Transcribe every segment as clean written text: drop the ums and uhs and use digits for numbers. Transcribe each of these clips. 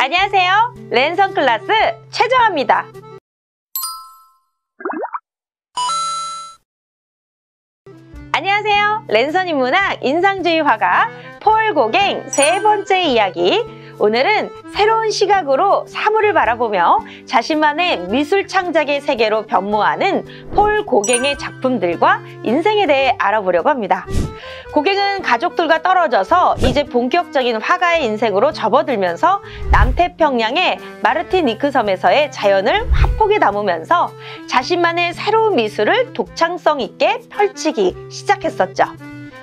안녕하세요. 랜선 클래스 최정아입니다. 안녕하세요. 랜선 인문학 인상주의 화가 폴 고갱 세 번째 이야기. 오늘은 새로운 시각으로 사물을 바라보며 자신만의 미술 창작의 세계로 변모하는 폴 고갱의 작품들과 인생에 대해 알아보려고 합니다. 고갱은 가족들과 떨어져서 이제 본격적인 화가의 인생으로 접어들면서 남태평양의 마르티니크 섬에서의 자연을 화폭에 담으면서 자신만의 새로운 미술을 독창성 있게 펼치기 시작했었죠.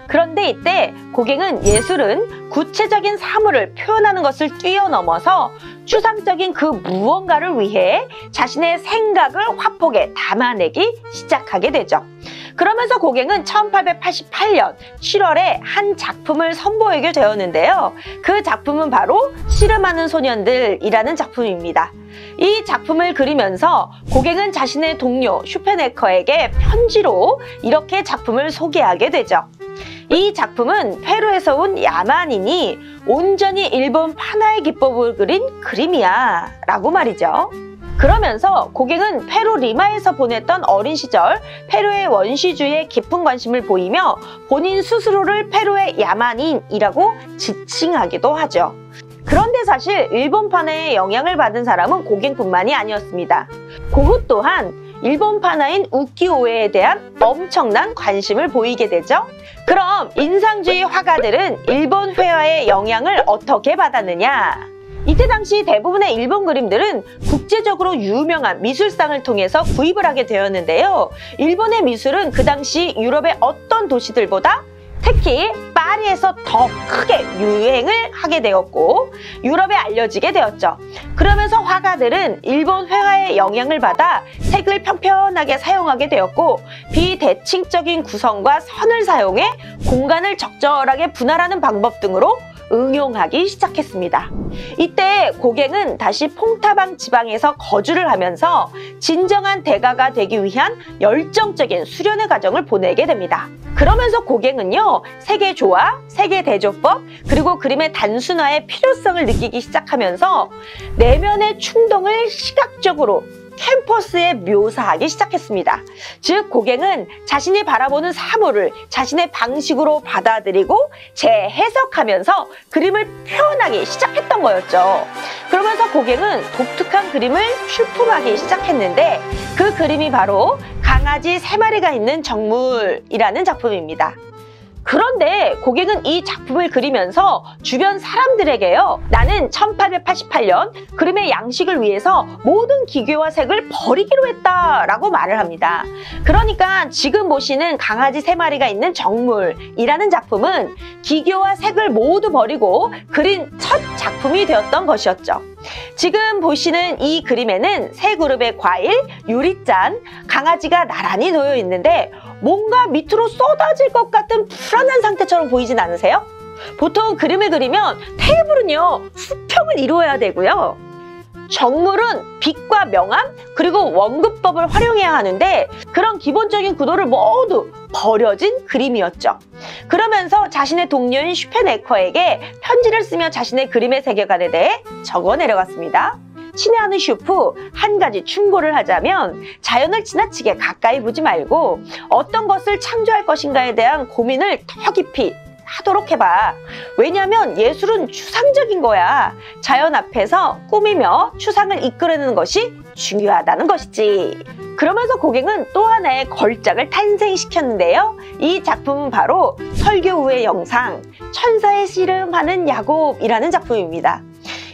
그런데 이때 고갱은 예술은 구체적인 사물을 표현하는 것을 뛰어넘어서 추상적인 그 무언가를 위해 자신의 생각을 화폭에 담아내기 시작하게 되죠. 그러면서 고갱은 1888년 7월에 한 작품을 선보이게 되었는데요. 그 작품은 바로 씨름하는 소년들이라는 작품입니다. 이 작품을 그리면서 고갱은 자신의 동료 슈페네커에게 편지로 이렇게 작품을 소개하게 되죠. 이 작품은 페루에서 온 야만인이 온전히 일본 판화의 기법을 그린 그림이야 라고 말이죠. 그러면서 고갱은 페루 리마에서 보냈던 어린 시절 페루의 원시주의에 깊은 관심을 보이며 본인 스스로를 페루의 야만인이라고 지칭하기도 하죠. 그런데 사실 일본 판화의 영향을 받은 사람은 고갱뿐만이 아니었습니다. 고흐 또한 일본 판화인 우키오에에 대한 엄청난 관심을 보이게 되죠. 그럼 인상주의 화가들은 일본 회화의 영향을 어떻게 받았느냐? 이때 당시 대부분의 일본 그림들은 국제적으로 유명한 미술상을 통해서 구입을 하게 되었는데요. 일본의 미술은 그 당시 유럽의 어떤 도시들보다 특히 파리에서 더 크게 유행을 하게 되었고 유럽에 알려지게 되었죠. 그러면서 화가들은 일본 회화의 영향을 받아 색을 평평하게 사용하게 되었고 비대칭적인 구성과 선을 사용해 공간을 적절하게 분할하는 방법 등으로 응용하기 시작했습니다. 이때 고갱은 다시 퐁타방 지방에서 거주를 하면서 진정한 대가가 되기 위한 열정적인 수련의 과정을 보내게 됩니다. 그러면서 고갱은요, 세계조화, 세계대조법, 그리고 그림의 단순화의 필요성을 느끼기 시작하면서 내면의 충동을 시각적으로 캔버스에 묘사하기 시작했습니다. 즉 고갱은 자신이 바라보는 사물을 자신의 방식으로 받아들이고 재해석하면서 그림을 표현하기 시작했던 거였죠. 그러면서 고갱은 독특한 그림을 출품하기 시작했는데 그 그림이 바로 강아지 3마리가 있는 정물이라는 작품입니다. 그런데 고갱은 이 작품을 그리면서 주변 사람들에게요, 나는 1888년 그림의 양식을 위해서 모든 기교와 색을 버리기로 했다라고 말을 합니다. 그러니까 지금 보시는 강아지 3마리가 있는 정물이라는 작품은 기교와 색을 모두 버리고 그린 첫 작품이 되었던 것이었죠. 지금 보시는 이 그림에는 세 그룹의 과일, 유리잔, 강아지가 나란히 놓여 있는데 뭔가 밑으로 쏟아질 것 같은 불안한 상태처럼 보이진 않으세요? 보통 그림을 그리면 테이블은요, 수평을 이루어야 되고요. 정물은 빛과 명암 그리고 원근법을 활용해야 하는데 그런 기본적인 구도를 모두 버려진 그림이었죠. 그러면서 자신의 동료인 슈페네커에게 편지를 쓰며 자신의 그림의 세계관에 대해 적어 내려갔습니다. 친애하는 슈프, 한 가지 충고를 하자면 자연을 지나치게 가까이 보지 말고 어떤 것을 창조할 것인가에 대한 고민을 더 깊이 하도록 해봐. 왜냐하면 예술은 추상적인 거야. 자연 앞에서 꾸미며 추상을 이끌어내는 것이 중요하다는 것이지. 그러면서 고갱은 또 하나의 걸작을 탄생시켰는데요. 이 작품은 바로 설교 후의 영상, 천사의 씨름하는 야곱이라는 작품입니다.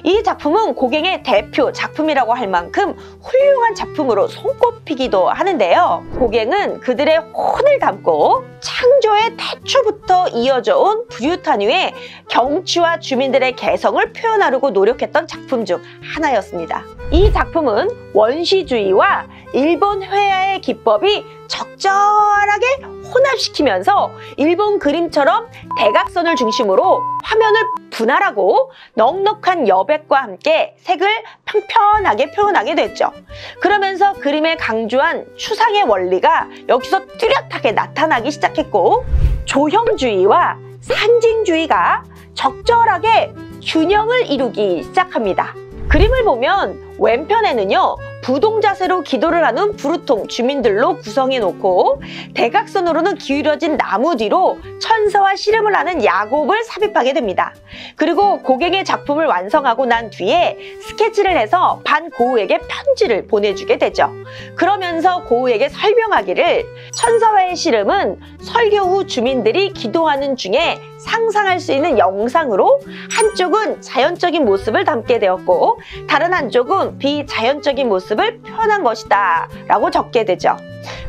이 작품은 고갱의 대표 작품이라고 할 만큼 훌륭한 작품으로 손꼽히기도 하는데요. 고갱은 그들의 혼을 담고 창조의 태초부터 이어져 온 부유탄유의 경치와 주민들의 개성을 표현하려고 노력했던 작품 중 하나였습니다. 이 작품은 원시주의와 일본 회화의 기법이 적절하게 혼합시키면서 일본 그림처럼 대각선을 중심으로 화면을 분할하고 넉넉한 여백과 함께 색을 평평하게 표현하게 됐죠. 그러면서 그림에 강조한 추상의 원리가 여기서 뚜렷하게 나타나기 시작했고 조형주의와 상징주의가 적절하게 균형을 이루기 시작합니다. 그림을 보면 왼편에는요, 부동 자세로 기도를 하는 부르통 주민들로 구성해 놓고 대각선으로는 기울어진 나무 뒤로 천사와 씨름을 하는 야곱을 삽입하게 됩니다. 그리고 고갱의 작품을 완성하고 난 뒤에 스케치를 해서 반 고우에게 편지를 보내주게 되죠. 그러면서 고우에게 설명하기를 천사와의 씨름은 설교 후 주민들이 기도하는 중에 상상할 수 있는 영상으로 한쪽은 자연적인 모습을 담게 되었고 다른 한쪽은 비자연적인 모습을 표현한 것이다 라고 적게 되죠.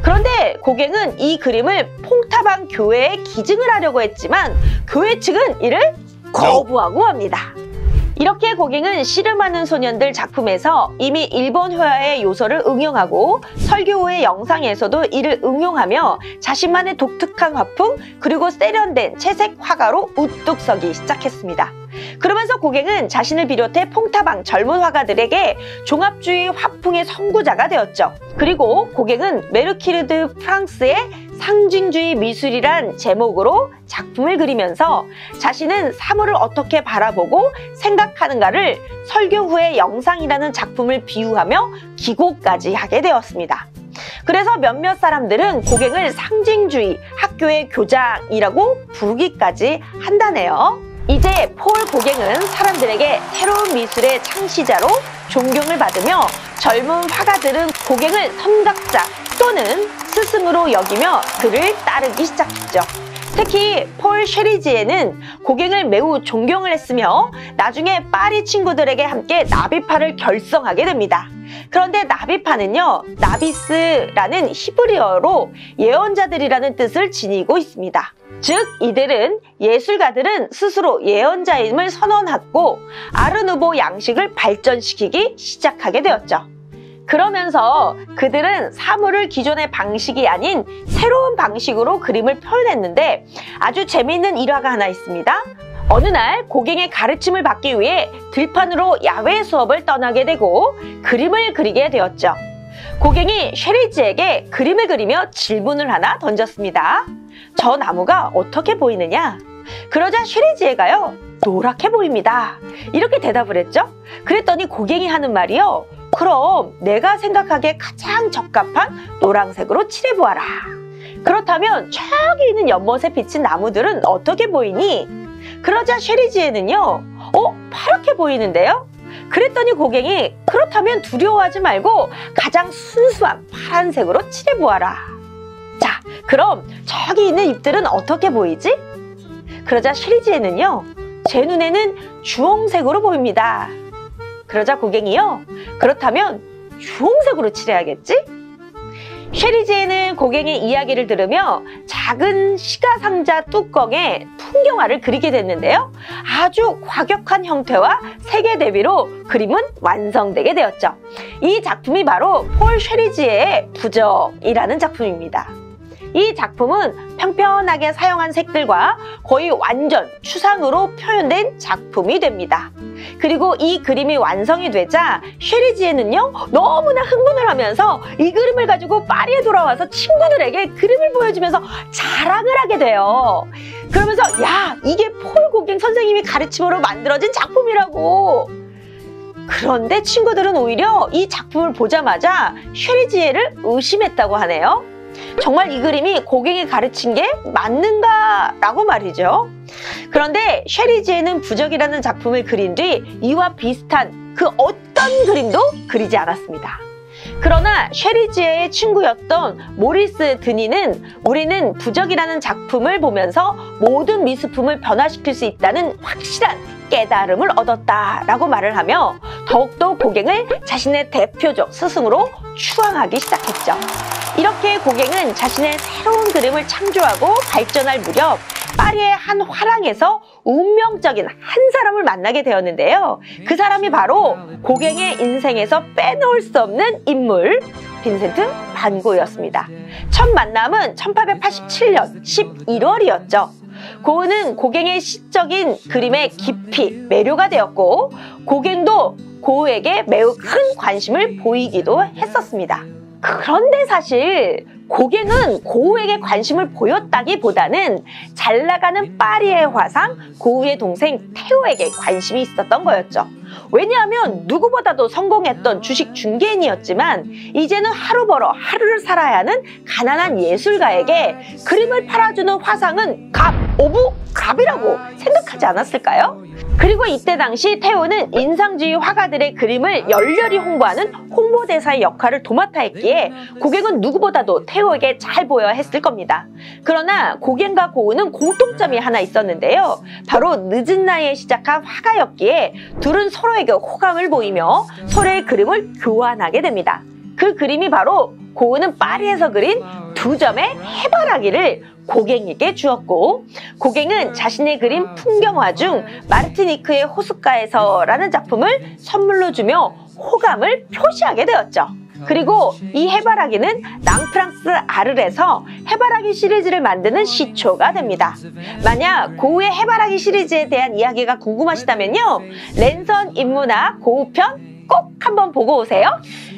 그런데 고갱은 이 그림을 퐁타방 교회에 기증을 하려고 했지만 교회 측은 이를 거부하고 합니다. 이렇게 고갱은 씨름하는 소년들 작품에서 이미 일본 회화의 요소를 응용하고 설교 후의 영상에서도 이를 응용하며 자신만의 독특한 화풍 그리고 세련된 채색 화가로 우뚝 서기 시작했습니다. 그러면서 고갱은 자신을 비롯해 퐁타방 젊은 화가들에게 종합주의 화풍의 선구자가 되었죠. 그리고 고갱은 메르키르드 프랑스의 상징주의 미술이란 제목으로 작품을 그리면서 자신은 사물을 어떻게 바라보고 생각하는가를 설교 후의 영상이라는 작품을 비유하며 기고까지 하게 되었습니다. 그래서 몇몇 사람들은 고갱을 상징주의 학교의 교장이라고 부르기까지 한다네요. 이제 폴 고갱은 사람들에게 새로운 미술의 창시자로 존경을 받으며 젊은 화가들은 고갱을 선각자 또는 스승으로 여기며 그를 따르기 시작했죠. 특히 폴 쉐리지에는 고갱을 매우 존경을 했으며 나중에 파리 친구들에게 함께 나비파를 결성하게 됩니다. 그런데 나비파는요, 나비스라는 히브리어로 예언자들이라는 뜻을 지니고 있습니다. 즉 이들은 예술가들은 스스로 예언자임을 선언하고 아르누보 양식을 발전시키기 시작하게 되었죠. 그러면서 그들은 사물을 기존의 방식이 아닌 새로운 방식으로 그림을 표현했는데 아주 재미있는 일화가 하나 있습니다. 어느 날 고갱의 가르침을 받기 위해 들판으로 야외 수업을 떠나게 되고 그림을 그리게 되었죠. 고갱이 쉐리지에게 그림을 그리며 질문을 하나 던졌습니다. 저 나무가 어떻게 보이느냐? 그러자 쉐리지에가요, 노랗게 보입니다. 이렇게 대답을 했죠. 그랬더니 고갱이 하는 말이요, 그럼 내가 생각하기에 가장 적합한 노란색으로 칠해보아라. 그렇다면 저기 있는 연못에 비친 나무들은 어떻게 보이니? 그러자 쉐리지에는요, 파랗게 보이는데요? 그랬더니 고갱이 그렇다면 두려워하지 말고 가장 순수한 파란색으로 칠해보아라. 자, 그럼 저기 있는 잎들은 어떻게 보이지? 그러자 쉐리지에는요, 제 눈에는 주홍색으로 보입니다. 그러자 고갱이요, 그렇다면 주홍색으로 칠해야겠지? 쉐리지에는 고갱의 이야기를 들으며 작은 시가상자 뚜껑에 풍경화를 그리게 됐는데요. 아주 과격한 형태와 색의 대비로 그림은 완성되게 되었죠. 이 작품이 바로 폴 쉐리지에의 부적이라는 작품입니다. 이 작품은 평평하게 사용한 색들과 거의 완전 추상으로 표현된 작품이 됩니다. 그리고 이 그림이 완성이 되자 쉐리지에는요, 너무나 흥분을 하면서 이 그림을 가지고 파리에 돌아와서 친구들에게 그림을 보여주면서 자랑을 하게 돼요. 그러면서 야, 이게 폴 고갱 선생님이 가르침으로 만들어진 작품이라고. 그런데 친구들은 오히려 이 작품을 보자마자 쉐리지에를 의심했다고 하네요. 정말 이 그림이 고갱이 가르친 게 맞는가 라고 말이죠. 그런데 쉐리지에는 부적이라는 작품을 그린 뒤 이와 비슷한 그 어떤 그림도 그리지 않았습니다. 그러나 쉐리지에의 친구였던 모리스 드니는 우리는 부적이라는 작품을 보면서 모든 미술품을 변화시킬 수 있다는 확실한 깨달음을 얻었다라고 말을 하며 더욱더 고갱을 자신의 대표적 스승으로 추앙하기 시작했죠. 이렇게 고갱은 자신의 새로운 그림을 창조하고 발전할 무렵 파리의 한 화랑에서 운명적인 한 사람을 만나게 되었는데요. 그 사람이 바로 고갱의 인생에서 빼놓을 수 없는 인물, 빈센트 반 고흐였습니다. 첫 만남은 1887년 11월이었죠. 고흐는 고갱의 시적인 그림에 깊이 매료가 되었고 고갱도 고흐에게 매우 큰 관심을 보이기도 했었습니다. 그런데 사실 고갱은 고흐에게 관심을 보였다기보다는 잘 나가는 파리의 화상 고흐의 동생 테오에게 관심이 있었던 거였죠. 왜냐하면 누구보다도 성공했던 주식 중개인이었지만 이제는 하루 벌어 하루를 살아야 하는 가난한 예술가에게 그림을 팔아주는 화상은 갑, 오부, 갑이라고 생각하지 않았을까요? 그리고 이때 당시 태호는 인상주의 화가들의 그림을 열렬히 홍보하는 홍보대사의 역할을 도맡아 했기에 고갱은 누구보다도 태호에게 잘 보여야 했을 겁니다. 그러나 고갱과 고우는 공통점이 하나 있었는데요. 바로 늦은 나이에 시작한 화가였기에 둘은 서로에게 호감을 보이며 서로의 그림을 교환하게 됩니다. 그 그림이 바로 고우는 파리에서 그린 2점의 해바라기를 고갱에게 주었고, 고갱은 자신의 그린 풍경화 중 마르티니크의 호숫가에서라는 작품을 선물로 주며 호감을 표시하게 되었죠. 그리고 이 해바라기는 랑프랑스 아르에서 해바라기 시리즈를 만드는 시초가 됩니다. 만약 고우의 해바라기 시리즈에 대한 이야기가 궁금하시다면요, 랜선 인문학 고우편 꼭 한번 보고 오세요.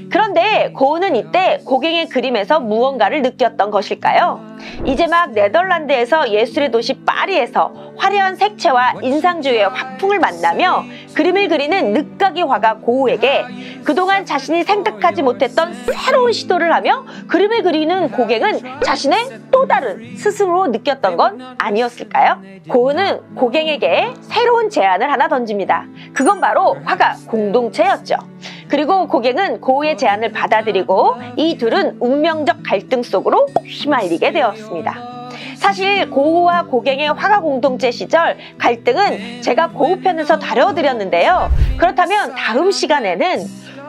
그런데 고우는 이때 고갱의 그림에서 무언가를 느꼈던 것일까요? 이제 막 네덜란드에서 예술의 도시 파리에서 화려한 색채와 인상주의의 화풍을 만나며 그림을 그리는 늦가기 화가 고우에게 그동안 자신이 생각하지 못했던 새로운 시도를 하며 그림을 그리는 고갱은 자신의 또 다른 스승으로 느꼈던 건 아니었을까요? 고우는 고갱에게 새로운 제안을 하나 던집니다. 그건 바로 화가 공동체였죠. 그리고 고갱은 고우의 제안을 받아들이고 이 둘은 운명적 갈등 속으로 휘말리게 되었습니다. 사실 고우와 고갱의 화가 공동체 시절 갈등은 제가 고우편에서 다뤄드렸는데요. 그렇다면 다음 시간에는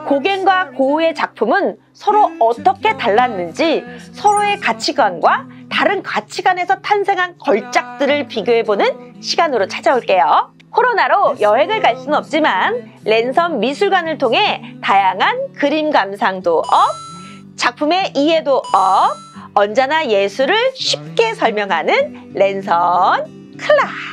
고갱과 고우의 작품은 서로 어떻게 달랐는지, 서로의 가치관과 다른 가치관에서 탄생한 걸작들을 비교해보는 시간으로 찾아올게요. 코로나로 여행을 갈 수는 없지만 랜선 미술관을 통해 다양한 그림 감상도 업, 작품의 이해도 업, 언제나 예술을 쉽게 설명하는 랜선 클래스.